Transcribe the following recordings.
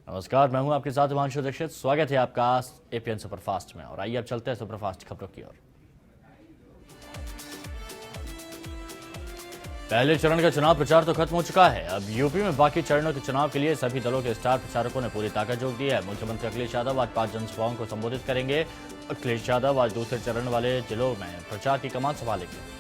नमस्कार, मैं हूं आपके साथ हिमांशु दीक्षित। स्वागत है आपका एपीएन सुपरफास्ट में। और आइए अब चलते हैं सुपरफास्ट खबरों की ओर। पहले चरण का चुनाव प्रचार तो खत्म हो चुका है। अब यूपी में बाकी चरणों के चुनाव के लिए सभी दलों के स्टार प्रचारकों ने पूरी ताकत झोंक दी है। मुख्यमंत्री अखिलेश यादव आज 5 जनसभाओं को संबोधित करेंगे। अखिलेश यादव आज दूसरे चरण वाले जिलों में प्रचार की कमान संभालेंगे।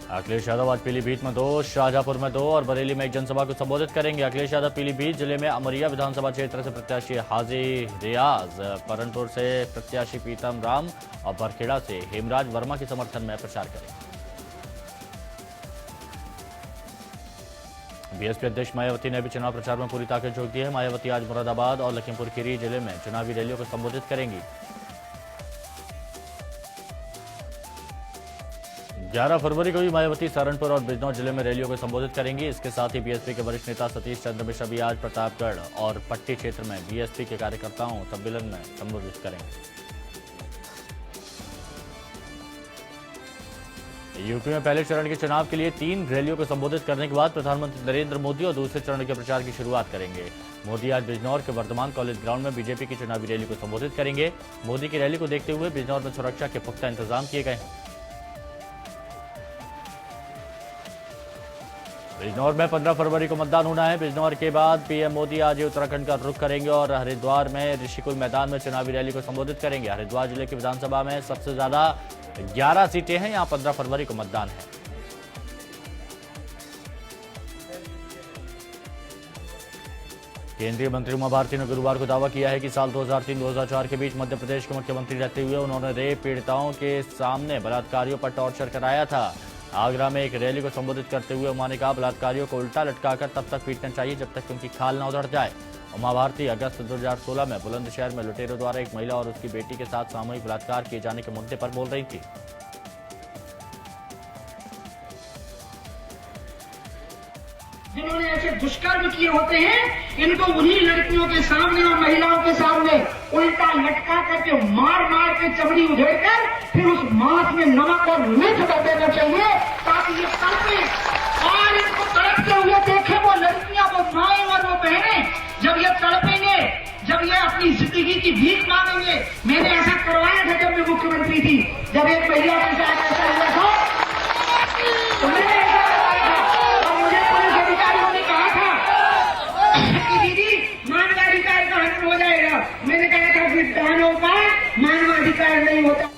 अखिलेश यादव आज पीलीभीत में 2, शाहजहांपुर में 2 और बरेली में एक जनसभा को संबोधित करेंगे। अखिलेश यादव पीलीभीत जिले में अमरिया विधानसभा क्षेत्र से प्रत्याशी हाजी रियाज, परनपुर से प्रत्याशी पीतम राम और बरखेड़ा से हेमराज वर्मा के समर्थन में प्रचार करेंगे। बीएसपी अध्यक्ष मायावती ने भी चुनाव प्रचार में पूरी ताकत झोंक दी है। मायावती आज मुरादाबाद और लखीमपुर खीरी जिले में चुनावी रैलियों को संबोधित करेंगी। 11 फरवरी को भी मायावती सहारनपुर और बिजनौर जिले में रैलियों को संबोधित करेंगी। इसके साथ ही बीएसपी के वरिष्ठ नेता सतीश चंद्र मिश्रा भी आज प्रतापगढ़ और पट्टी क्षेत्र में बीएसपी के कार्यकर्ताओं सम्मेलन में संबोधित करेंगे। यूपी में पहले चरण के चुनाव के लिए 3 रैलियों को संबोधित करने के बाद प्रधानमंत्री नरेंद्र मोदी और दूसरे चरण के प्रचार की शुरुआत करेंगे। मोदी आज बिजनौर के वर्धमान कॉलेज ग्राउंड में बीजेपी की चुनावी रैली को संबोधित करेंगे। मोदी की रैली को देखते हुए बिजनौर में सुरक्षा के पुख्ता इंतजाम किए गए हैं। बिजनौर में 15 फरवरी को मतदान होना है। बिजनौर के बाद पीएम मोदी आज उत्तराखंड का रुख करेंगे और हरिद्वार में ऋषिकुल मैदान में चुनावी रैली को संबोधित करेंगे। हरिद्वार जिले की विधानसभा में सबसे ज्यादा 11 सीटें हैं। यहां 15 फरवरी को मतदान है। केंद्रीय मंत्री उमा भारती ने गुरुवार को दावा किया है कि साल 2003-2004 के बीच मध्य प्रदेश के मुख्यमंत्री रहते हुए उन्होंने रेप पीड़िताओं के सामने बलात्कारियों पर टॉर्चर कराया था। आगरा में एक रैली को संबोधित करते हुए उमा ने कहा, बलात्कारियों को उल्टा लटकाकर तब तक पीटना चाहिए जब तक कि उनकी खाल न उधड़ जाए। उमा भारती अगस्त 2016 में बुलंदशहर में लुटेरों द्वारा एक महिला और उसकी बेटी के साथ सामूहिक बलात्कार किए जाने के मुद्दे पर बोल रही थी। जिन्होंने ऐसे दुष्कर्म किए होते हैं, इनको उन्हीं लड़कियों के सामने और महिलाओं के सामने उल्टा लटका करके मार मार के चमड़ी उधेड़कर फिर उस मांस में नमक और मिर्च कर देना चाहिए ताकि ये तड़पे और इनको तड़पते हुए देखे वो लड़कियां, वो माएं और वो बहनें। जब ये तड़पेंगे, जब ये अपनी जिंदगी की भीख मांगेंगे। मैंने ऐसा करवाया था जब मैं मुख्यमंत्री थी। जब एक महिला के साथ ऐसा हुआ था तो मैंने ऐसा करवाया था और मुझे पुलिस अधिकारियों ने कहा था कि दीदी मानवाधिकार का हनन हो जाएगा। मैंने कहा था कि बहनों का मानवाधिकार नहीं होता।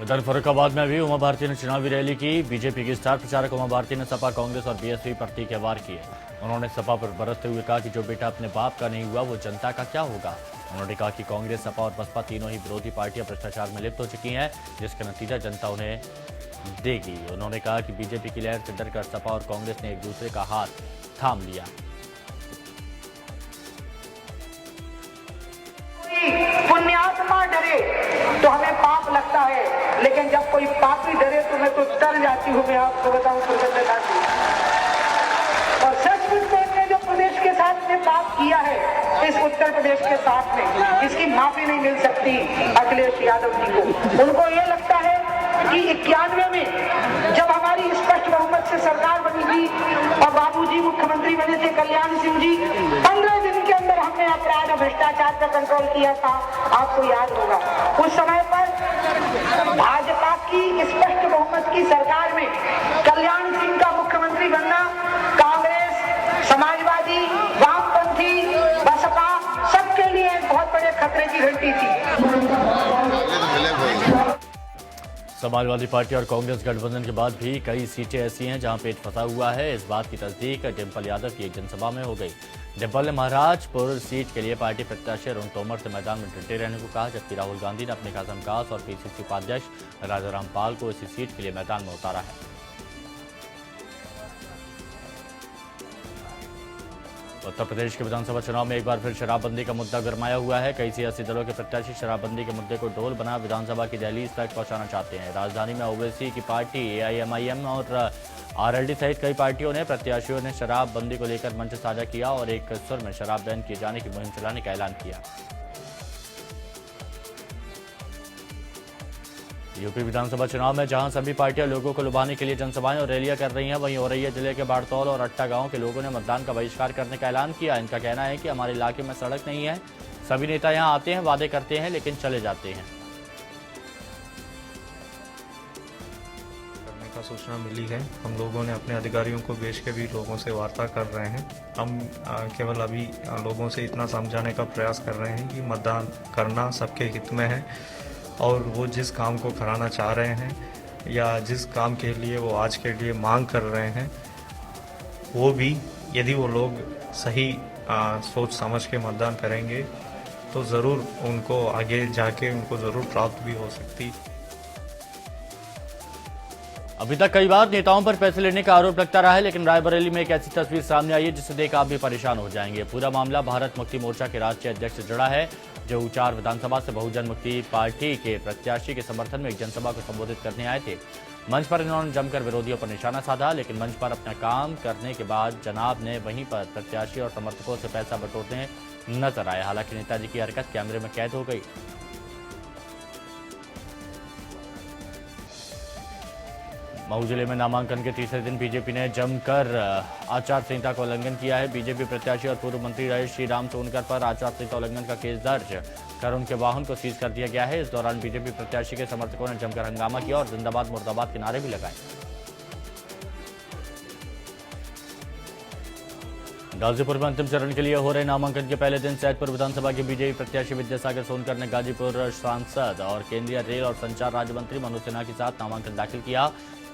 उधर फर्रुखाबाद में भी उमा भारती ने चुनावी रैली की। बीजेपी की स्टार प्रचारक उमा भारती ने सपा, कांग्रेस और बीएसपी पर तीखे वार किए। उन्होंने सपा पर बरसते हुए कहा कि जो बेटा अपने बाप का नहीं हुआ वो जनता का क्या होगा। उन्होंने कहा कि कांग्रेस, सपा और बसपा तीनों ही विरोधी पार्टियां भ्रष्टाचार में लिप्त हो चुकी हैं, जिसका नतीजा जनता उन्हें देगी। उन्होंने कहा कि बीजेपी की लहर से डरकर सपा और कांग्रेस ने एक दूसरे का हाथ थाम लिया। पुण्यात्मा डरे तो हमें पाप लगता है, लेकिन जब कोई पापी डरे तो मैं तो डर जाती हूँ। मैं आपको बताऊं प्रसन्नता से, और सचमुच में हमने जो प्रदेश के साथ में पाप किया है, इस उत्तर प्रदेश के साथ में इसकी माफी नहीं मिल सकती अखिलेश यादव जी को। उनको ये लगता है कि 91 में जब हमारी स्पष्ट बहुमत से सरकार बनी थी और बाबूजी मुख्यमंत्री बने थे, कल्याण सिंह जी, 15 दिन के अंदर हमने अपराध और भ्रष्टाचार पर कंट्रोल किया था। आपको याद होगा उस समय पर भाजपा की स्पष्ट बहुमत की सरकार में कल्याण सिंह का मुख्यमंत्री बनना कांग्रेस, समाजवादी, वामपंथी, बसपा सबके लिए एक बहुत बड़े खतरे की घंटी थी। समाजवादी पार्टी और कांग्रेस गठबंधन के बाद भी कई सीटें ऐसी हैं जहां पेट फंसा हुआ है। इस बात की तस्दीक डिम्पल यादव की एक जनसभा में हो गई। डिम्पल ने महाराजपुर सीट के लिए पार्टी प्रत्याशी अरुण तोमर से मैदान में डटे रहने को कहा, जबकि राहुल गांधी ने अपने खासम कास और पीसीसी उपाध्यक्ष राजाराम पाल को इसी सीट के लिए मैदान में उतारा है। उत्तर प्रदेश के विधानसभा चुनाव में एक बार फिर शराबबंदी का मुद्दा गरमाया हुआ है। कई सियासी दलों के प्रत्याशी शराबबंदी के मुद्दे को ढोल बना विधानसभा की दहलीज तक पहुंचाना चाहते हैं। राजधानी में ओवैसी की पार्टी एआईएमआईएम और आरएलडी सहित कई पार्टियों ने प्रत्याशियों ने शराबबंदी को लेकर मंच साझा किया और एक सुर में शराब बैन किए जाने की मुहिम चलाने का ऐलान किया। यूपी विधानसभा चुनाव में जहां सभी पार्टियां लोगों को लुभाने के लिए जनसभाएं और रैलियां कर रही हैं, वहीं औरैया जिले के बाड़तौल और अट्टा गांव के लोगों ने मतदान का बहिष्कार करने का ऐलान किया। इनका कहना है कि हमारे इलाके में सड़क नहीं है, सभी नेता यहां आते हैं, वादे करते हैं, लेकिन चले जाते हैं। करने का सूचना मिली है। हम लोगों ने अपने अधिकारियों को भेज के भी लोगों से वार्ता कर रहे हैं। हम केवल अभी लोगों से इतना समझाने का प्रयास कर रहे हैं कि मतदान करना सबके हित में है और वो जिस काम को कराना चाह रहे हैं या जिस काम के लिए वो आज के लिए मांग कर रहे हैं, वो भी यदि वो लोग सही सोच समझ के मतदान करेंगे तो ज़रूर उनको आगे जाके उनको ज़रूर प्राप्त भी हो सकती। अभी तक कई बार नेताओं पर पैसे लेने का आरोप लगता रहा है, लेकिन रायबरेली में एक ऐसी तस्वीर सामने आई है जिसे देख आप भी परेशान हो जाएंगे। पूरा मामला भारत मुक्ति मोर्चा के राष्ट्रीय अध्यक्ष से जुड़ा है, जो उचार विधानसभा से बहुजन मुक्ति पार्टी के प्रत्याशी के समर्थन में एक जनसभा को संबोधित करने आए थे। मंच पर इन्होंने जमकर विरोधियों पर निशाना साधा, लेकिन मंच पर अपना काम करने के बाद जनाब ने वहीं पर प्रत्याशी और समर्थकों से पैसा बटोरते नजर आए। हालांकि नेताजी की हरकत कैमरे में कैद हो गई। मऊ जिले में नामांकन के तीसरे दिन बीजेपी ने जमकर आचार संहिता का उल्लंघन किया है। बीजेपी प्रत्याशी और पूर्व मंत्री रहे श्री राम सोनकर पर आचार संहिता उल्लंघन का केस दर्ज कर उनके वाहन को सीज कर दिया गया है। इस दौरान बीजेपी प्रत्याशी के समर्थकों ने जमकर हंगामा किया और जिंदाबाद मुर्दाबाद के नारे भी लगाए। गाजीपुर में अंतिम चरण के लिए हो रहे नामांकन के पहले दिन सैदपुर विधानसभा के बीजेपी प्रत्याशी विद्यासागर सोनकर ने गाजीपुर सांसद और केंद्रीय रेल और संचार राज्य मंत्री मनोज सिन्हा के साथ नामांकन दाखिल किया।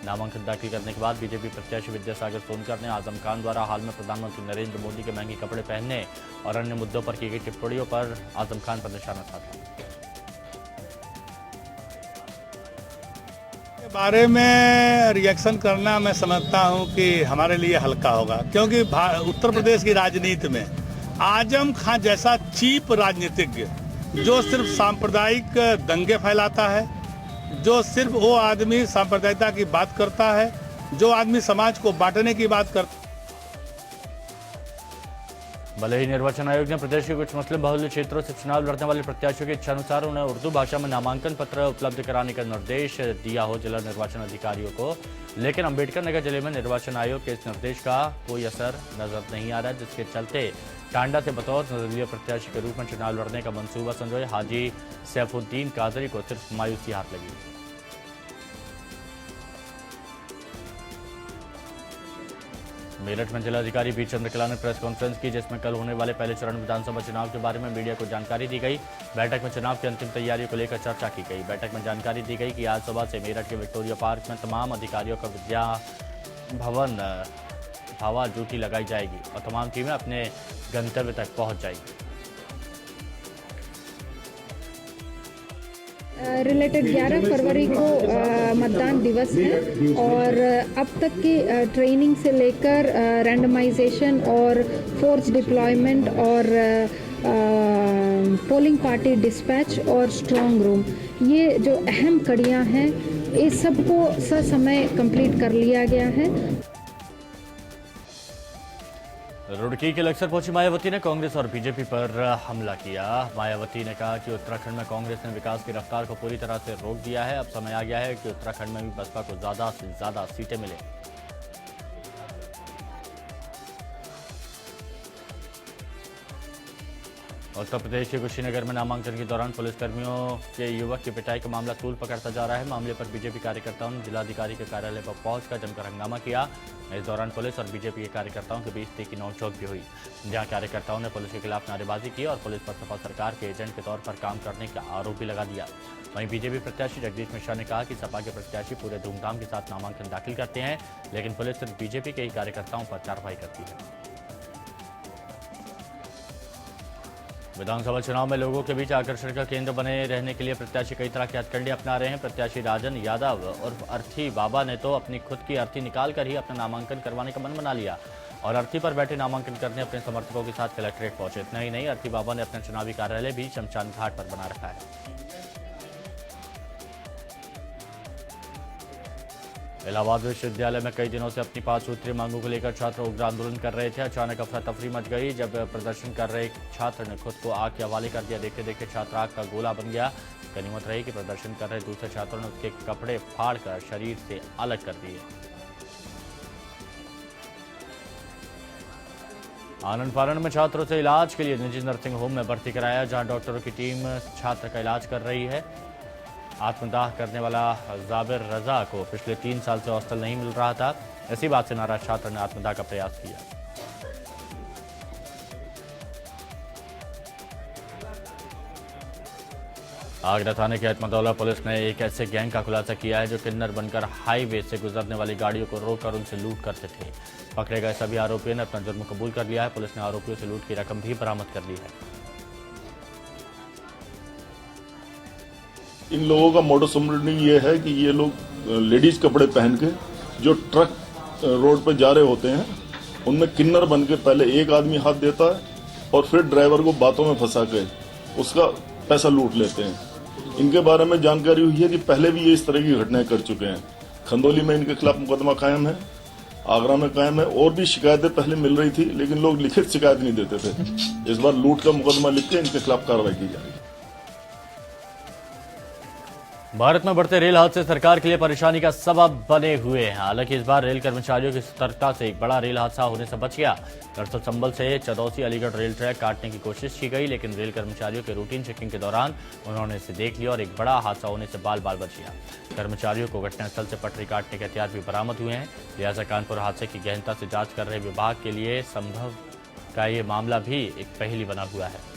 नामांकन दाखिल करने के बाद बीजेपी प्रत्याशी विद्यासागर सोनकर ने आजम खान द्वारा हाल में प्रधानमंत्री नरेंद्र मोदी के महंगे कपड़े पहनने और अन्य मुद्दों पर की गई टिप्पणियों पर आजम खान पर निशाना साधा। के बारे में रिएक्शन करना मैं समझता हूं कि हमारे लिए हल्का होगा, क्योंकि उत्तर प्रदेश की राजनीति में आजम खान जैसा चीप राजनीतिज्ञ जो सिर्फ सांप्रदायिक दंगे फैलाता है, जो सिर्फ वो आदमी सांप्रदायिकता की बात करता है, जो आदमी समाज को बांटने की बात करता है। भले ही निर्वाचन आयोग ने प्रदेश के कुछ मुस्लिम बहुल्य क्षेत्रों से चुनाव लड़ने वाले प्रत्याशियों की इच्छानुसार उन्हें उर्दू भाषा में नामांकन पत्र उपलब्ध कराने का निर्देश दिया हो जिला निर्वाचन अधिकारियों को, लेकिन अंबेडकर नगर जिले में निर्वाचन आयोग के इस निर्देश का कोई असर नजर नहीं आ रहा है, जिसके चलते टांडा से बतौर निर्दलीय प्रत्याशी के रूप में चुनाव लड़ने का मंसूबा संजोए हाजी सैफुद्दीन कादरी को सिर्फ मायूसी हाथ लगी। मेरठ में जिलाधिकारी बी चंद्रकला ने प्रेस कॉन्फ्रेंस की, जिसमें कल होने वाले पहले चरण विधानसभा चुनाव के बारे में मीडिया को जानकारी दी गई। बैठक में चुनाव की अंतिम तैयारियों को लेकर चर्चा की गई। बैठक में जानकारी दी गई कि आज सुबह से मेरठ के विक्टोरिया पार्क में तमाम अधिकारियों का विद्या भवन हवा ड्यूटी लगाई जाएगी और तमाम टीमें अपने गंतव्य तक पहुंच जाएगी। रिलेटेड 11 फरवरी को मतदान दिवस है और अब तक की ट्रेनिंग से लेकर रैंडमाइजेशन और फोर्स डिप्लॉयमेंट और पोलिंग पार्टी डिस्पैच और स्ट्रांग रूम, ये जो अहम कड़ियां हैं, इस सबको ससमय कंप्लीट कर लिया गया है। रुड़की के लक्सर पहुंची मायावती ने कांग्रेस और बीजेपी पर हमला किया। मायावती ने कहा कि उत्तराखंड में कांग्रेस ने विकास की रफ्तार को पूरी तरह से रोक दिया है। अब समय आ गया है कि उत्तराखंड में भी बसपा को ज्यादा से ज्यादा सीटें मिले। उत्तर प्रदेश के कुशीनगर में नामांकन के दौरान पुलिसकर्मियों के युवक की पिटाई का मामला तूल पकड़ता जा रहा है। मामले पर बीजेपी कार्यकर्ताओं ने जिलाधिकारी के कार्यालय पर पहुंचकर जमकर हंगामा किया। इस दौरान पुलिस और बीजेपी के कार्यकर्ताओं के बीच तीखी नोकझोंक भी हुई, जहां कार्यकर्ताओं ने पुलिस के खिलाफ नारेबाजी की और पुलिस पर सपा सरकार के एजेंट के तौर पर काम करने का आरोप भी लगा दिया। वहीं बीजेपी प्रत्याशी जगदीश मिश्रा ने कहा कि सपा के प्रत्याशी पूरे धूमधाम के साथ नामांकन दाखिल करते हैं, लेकिन पुलिस सिर्फ बीजेपी के ही कार्यकर्ताओं पर कार्रवाई करती है। विधानसभा चुनाव में लोगों के बीच आकर्षण का केंद्र बने रहने के लिए प्रत्याशी कई तरह के हथकंडे अपना रहे हैं। प्रत्याशी राजन यादव और अर्थी बाबा ने तो अपनी खुद की अर्थी निकालकर ही अपना नामांकन करवाने का मन बना लिया और अर्थी पर बैठे नामांकन करने अपने समर्थकों के साथ कलेक्ट्रेट पहुंचे। इतना ही नहीं, अर्थी बाबा ने अपना चुनावी कार्यालय भी शमशान घाट पर बना रखा है। इलाहाबाद विश्वविद्यालय में कई दिनों से अपनी 5 सूत्रीय मांगों को लेकर छात्र उग्र आंदोलन कर रहे थे। अचानक अफरा तफरी मच गई जब प्रदर्शन कर रहे छात्र ने खुद को आग के हवाले कर दिया। देखते देखते छात्र आग का गोला बन गया। गनीमत रही कि प्रदर्शन कर रहे दूसरे छात्रों ने उसके कपड़े फाड़कर शरीर से अलग कर दिए। आनंद फानन में छात्रों से इलाज के लिए निजी नर्सिंग होम में भर्ती कराया, जहां डॉक्टरों की टीम छात्र का इलाज कर रही है। आत्मदाह करने वाला जाबिर रजा को पिछले 3 साल से हॉस्टल नहीं मिल रहा था। इसी बात से नाराज छात्र ने आत्मदाह का प्रयास किया। आगरा थाने की अहमदौला पुलिस ने एक ऐसे गैंग का खुलासा किया है जो किन्नर बनकर हाईवे से गुजरने वाली गाड़ियों को रोककर उनसे लूट करते थे। पकड़े गए सभी आरोपियों ने अपना जुर्म कबूल कर लिया है। पुलिस ने आरोपियों से लूट की रकम भी बरामद कर ली है। इन लोगों का मोडस ऑपरेंडी ये है कि ये लोग लेडीज कपड़े पहन के जो ट्रक रोड पर जा रहे होते हैं उनमें किन्नर बन के पहले एक आदमी हाथ देता है और फिर ड्राइवर को बातों में फंसा के उसका पैसा लूट लेते हैं। इनके बारे में जानकारी हुई है कि पहले भी ये इस तरह की घटनाएं कर चुके हैं। खंदौली में इनके खिलाफ मुकदमा कायम है, आगरा में कायम है, और भी शिकायतें पहले मिल रही थी लेकिन लोग लिखित शिकायत नहीं देते थे। इस बार लूट का मुकदमा लिख के इनके खिलाफ कार्रवाई की जाएगी। भारत में बढ़ते रेल हादसे सरकार के लिए परेशानी का सबब बने हुए हैं। हालांकि इस बार रेल कर्मचारियों की सतर्कता से एक बड़ा रेल हादसा होने से बच गया। दरअसल संभल से चदौसी अलीगढ़ रेल ट्रैक काटने की कोशिश की गई, लेकिन रेल कर्मचारियों के रूटीन चेकिंग के दौरान उन्होंने इसे देख लिया और एक बड़ा हादसा होने से बाल बाल बच गया। कर्मचारियों को घटनास्थल से पटरी काटने के हथियार भी बरामद हुए हैं। लिहाजा कानपुर हादसे की गहनता से जांच कर रहे विभाग के लिए संभव का ये मामला भी एक पहेली बना हुआ है।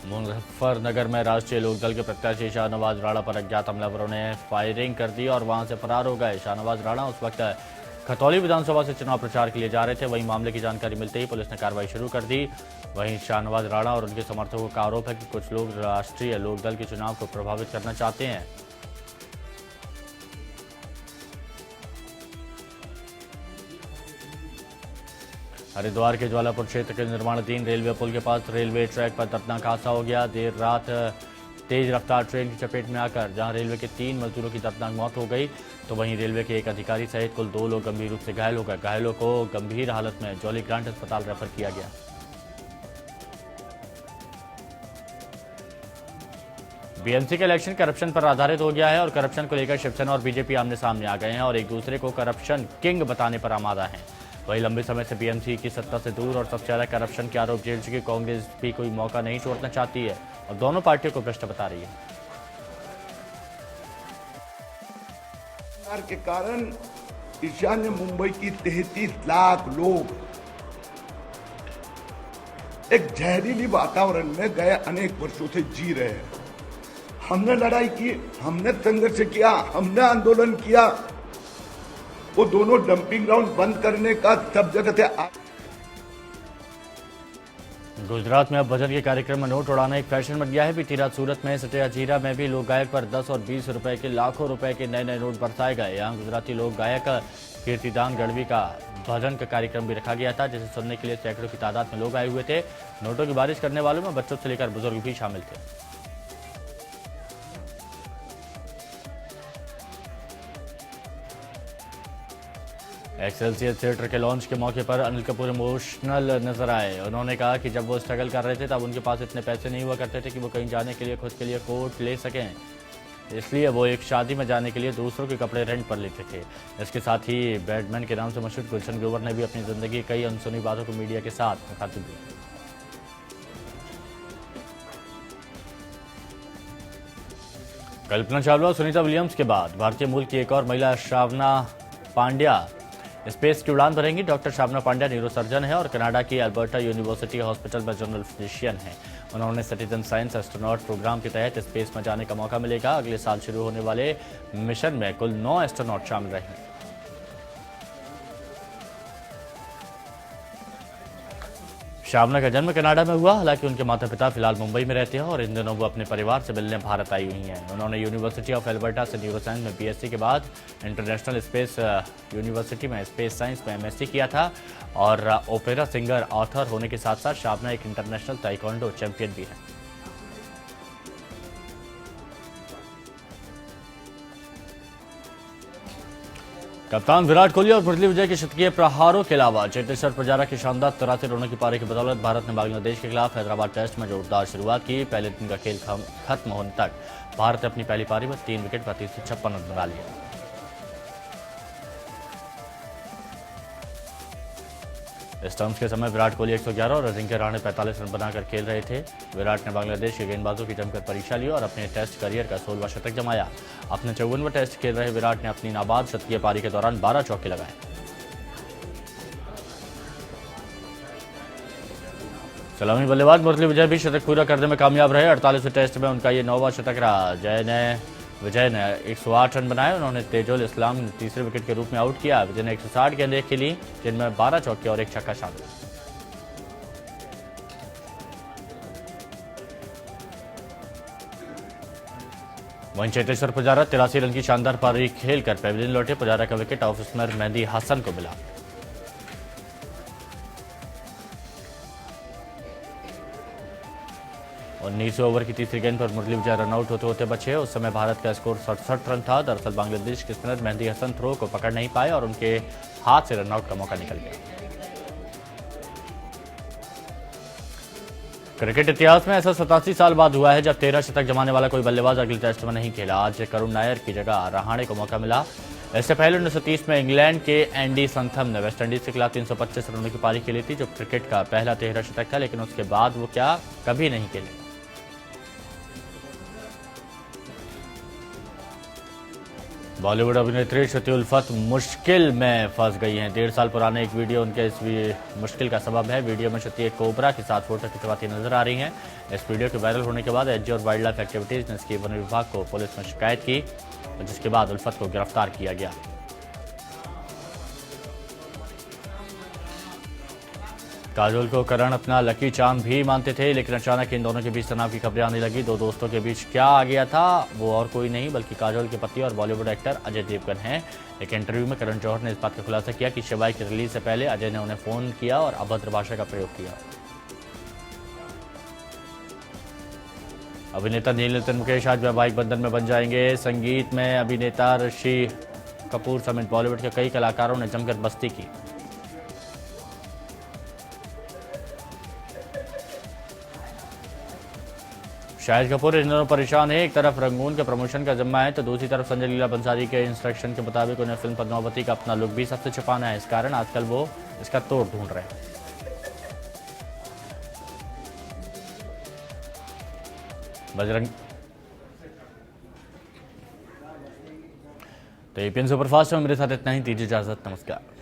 मुजफ्फरनगर में राष्ट्रीय लोकदल के प्रत्याशी शाहनवाज राणा पर अज्ञात हमलावरों ने फायरिंग कर दी और वहां से फरार हो गए। शाहनवाज राणा उस वक्त खतौली विधानसभा से चुनाव प्रचार के लिए जा रहे थे। वहीं मामले की जानकारी मिलते ही पुलिस ने कार्रवाई शुरू कर दी। वहीं शाहनवाज राणा और उनके समर्थकों का आरोप है कि कुछ लोग राष्ट्रीय लोकदल के चुनाव को प्रभावित करना चाहते हैं। हरिद्वार के ज्वालापुर क्षेत्र के निर्माणाधीन रेलवे पुल के पास रेलवे ट्रैक पर दर्दनाक हादसा हो गया। देर रात तेज रफ्तार ट्रेन की चपेट में आकर जहां रेलवे के 3 मजदूरों की दर्दनाक मौत हो गई, तो वहीं रेलवे के एक अधिकारी सहित कुल 2 लोग गंभीर रूप से घायल हो गए। घायलों को गंभीर हालत में जॉली ग्रांट अस्पताल रेफर किया गया। बीएमसी का इलेक्शन करप्शन पर आधारित हो गया है और करप्शन को लेकर शिवसेना और बीजेपी आमने सामने आ गए हैं और एक दूसरे को करप्शन किंग बताने पर आमादा हैं। वही लंबे समय से बीएमसी की सत्ता से दूर और सबसे ज्यादा करप्शन के आरोप झेल चुकी कांग्रेस भी कोई मौका नहीं छोड़ना चाहती है और दोनों पार्टियों को भ्रष्ट बता रही है। के कारण ईशान्य मुंबई की 33 लाख लोग एक जहरीली वातावरण में गए अनेक वर्षों से जी रहे हैं। हमने लड़ाई की, हमने संघर्ष किया, हमने आंदोलन किया। वो दोनों डंपिंग ग्राउंड बंद करने का सब जगह से। गुजरात में अब भजन के कार्यक्रम में नोट उड़ाना एक फैशन बन गया है। बीती रात सूरत में सटिया जीरा में भी लोक गायक पर 10 और 20 रुपए के लाखों रुपए के नए नए नोट बरसाए गए। यहाँ गुजराती लोक गायक कीर्तिदान गढ़वी का भजन का कार्यक्रम भी रखा गया था, जिसे सुनने के लिए सैकड़ों की तादाद में लोग आए हुए थे। नोटों की बारिश करने वालों में बच्चों से लेकर बुजुर्ग भी शामिल थे। एक्सेलसियर थिएटर के लॉन्च के मौके पर अनिल कपूर इमोशनल नजर आए। उन्होंने कहा कि जब वो स्ट्रगल कर रहे थे तब उनके पास इतने पैसे नहीं हुआ करते थे कि वो कहीं जाने के लिए खुद के लिए कोट ले सकें, इसलिए वो एक शादी में जाने के लिए दूसरों के कपड़े रेंट पर लेते थे। इसके साथ ही बैटमैन के नाम से मशहूर गुलशन ग्रोवर ने भी अपनी जिंदगी कई अनसुनी बातों को मीडिया के साथ मुखातिब किया। कल्पना चावला और सुनीता विलियम्स के बाद भारतीय मूल की एक और महिला शावना पांड्या स्पेस की उड़ान भरेंगी। डॉक्टर शावना पांड्या न्यूरोसर्जन है और कनाडा की अल्बर्टा यूनिवर्सिटी हॉस्पिटल में जनरल फिजिशियन है। उन्होंने सिटीजन साइंस एस्ट्रोनॉट प्रोग्राम के तहत स्पेस में जाने का मौका मिलेगा। अगले साल शुरू होने वाले मिशन में कुल 9 एस्ट्रोनॉट शामिल रहेंगे। शावना का जन्म कनाडा में हुआ, हालांकि उनके माता पिता फिलहाल मुंबई में रहते हैं और इन दिनों वो अपने परिवार से मिलने भारत आई हुई हैं। उन्होंने यूनिवर्सिटी ऑफ एल्बर्टा से न्यूरोसाइंस में बीएससी के बाद इंटरनेशनल स्पेस यूनिवर्सिटी में स्पेस साइंस में एमएससी किया था और ओपेरा सिंगर ऑथर होने के साथ साथ शावना एक इंटरनेशनल ताइक्वांडो चैंपियन भी है। कप्तान विराट कोहली और मुरली विजय के शतकीय प्रहारों के अलावा चेतेश्वर पुजारा की शानदार 83 रनों की पारी की बदौलत भारत ने बांग्लादेश के खिलाफ हैदराबाद टेस्ट में जोरदार शुरुआत की। पहले दिन का खेल खत्म होने तक भारत ने अपनी पहली पारी में 3 विकेट 3256 रन बना लिए। इस टर्म्स के समय विराट कोहली 111 और अजिंक्य रहाणे 45 रन बनाकर खेल रहे थे। विराट ने बांग्लादेश के गेंदबाजों की जमकर परीक्षा ली और अपने टेस्ट करियर का 16वां शतक जमाया। अपने 54वां टेस्ट खेल रहे विराट ने अपनी नाबाद शतकीय पारी के दौरान 12 चौके लगाए। सलामी बल्लेबाज मुरली विजय भी शतक पूरा करने में कामयाब रहे। 48वें टेस्ट में उनका ये 9वां शतक रहा। विजय ने 108 रन बनाए। उन्होंने तेजुल इस्लाम ने तीसरे विकेट के रूप में आउट किया। विजय ने 160 गेंदें खेली, जिनमें 12 चौके और 1 छक्का शामिल। वहीं चेतेश्वर पुजारा 83 रन की शानदार पारी खेलकर पेविलियन लौटे। पुजारा का wicket off spinner Mehdi Hasan को मिला। और 19वें ओवर की तीसरी गेंद पर मुरली विजय रनआउट होते होते बचे। उस समय भारत का स्कोर 67 रन था। दरअसल बांग्लादेश के स्पिनर मेहदी हसन थ्रो को पकड़ नहीं पाए और उनके हाथ से रनआउट का मौका निकल गया। क्रिकेट इतिहास में ऐसा 87 साल बाद हुआ है जब 13 शतक जमाने वाला कोई बल्लेबाज अगले टेस्ट में नहीं खेला। आज करुण नायर की जगह रहाणे को मौका मिला। इससे पहले 1930 में इंग्लैंड के एंडी संथम ने वेस्टइंडीज के खिलाफ 325 रनों की पारी खेली थी, जो क्रिकेट का पहला 13 शतक था। लेकिन उसके बाद वो कभी नहीं खेले। बॉलीवुड अभिनेत्री श्रुति उल्फत मुश्किल में फंस गई हैं। 1.5 साल पुराने एक वीडियो उनके इस मुश्किल का सबब है। वीडियो में श्रुति एक कोबरा के साथ फोटो खिंचवाती नजर आ रही हैं। इस वीडियो के वायरल होने के बाद एनजी और वाइल्ड लाइफ एक्टिविटीज ने इसकी वन विभाग को पुलिस में शिकायत की, जिसके बाद उल्फत को गिरफ्तार किया गया। काजोल को करण अपना लकी चार्म भी मानते थे, लेकिन अचानक इन दोनों के बीच तनाव की खबरें आने लगी। दो दोस्तों के बीच क्या आ गया था, वो और कोई नहीं बल्कि काजोल के पति और बॉलीवुड एक्टर अजय देवगन हैं। एक इंटरव्यू में करण जौहर ने इस बात का खुलासा किया कि शिवाई की रिलीज से पहले अजय ने उन्हें फोन किया और अभद्र भाषा का प्रयोग किया। अभिनेता नील नितिन मुकेश आज वैवाहिक बंधन में बन जाएंगे। संगीत में अभिनेता ऋषि कपूर समेत बॉलीवुड के कई कलाकारों ने जमकर मस्ती की। शाहिद कपूर इन दिनों परेशान है। एक तरफ रंगून के प्रमोशन का जिम्मा है, तो दूसरी तरफ संजय लीला बंसाली के इंस्ट्रक्शन के मुताबिक उन्हें फिल्म पद्मावती का अपना लुक भी सबसे छुपाना है। इस कारण आजकल वो इसका तोड़ ढूंढ रहे हैं। बजरंग तो एपीएन सुपरफास्ट में मेरे साथ इतना ही। दीजिए इजाजत, नमस्कार।